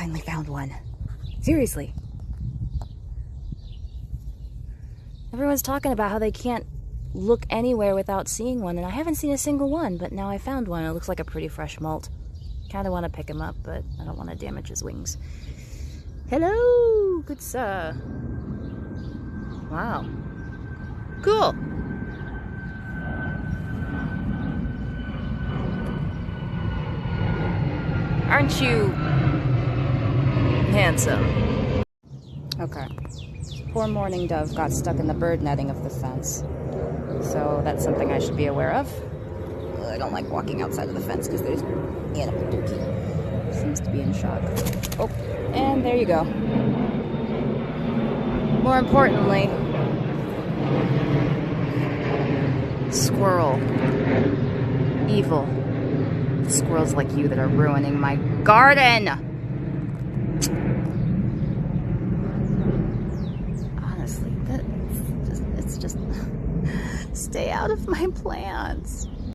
finally found one. Seriously. Everyone's talking about how they can't look anywhere without seeing one, and I haven't seen a single one, but now I found one. It looks like a pretty fresh molt. Kind of want to pick him up, but I don't want to damage his wings. Hello, good sir. Wow. Cool. Aren't you handsome? Okay. Poor mourning dove got stuck in the bird netting of the fence. So that's something I should be aware of. I don't like walking outside of the fence because there's animal dookie. Seems to be in shock. Oh, and there you go. More importantly, squirrel. Evil. Squirrels like you that are ruining my garden! Honestly, it's just stay out of my plants.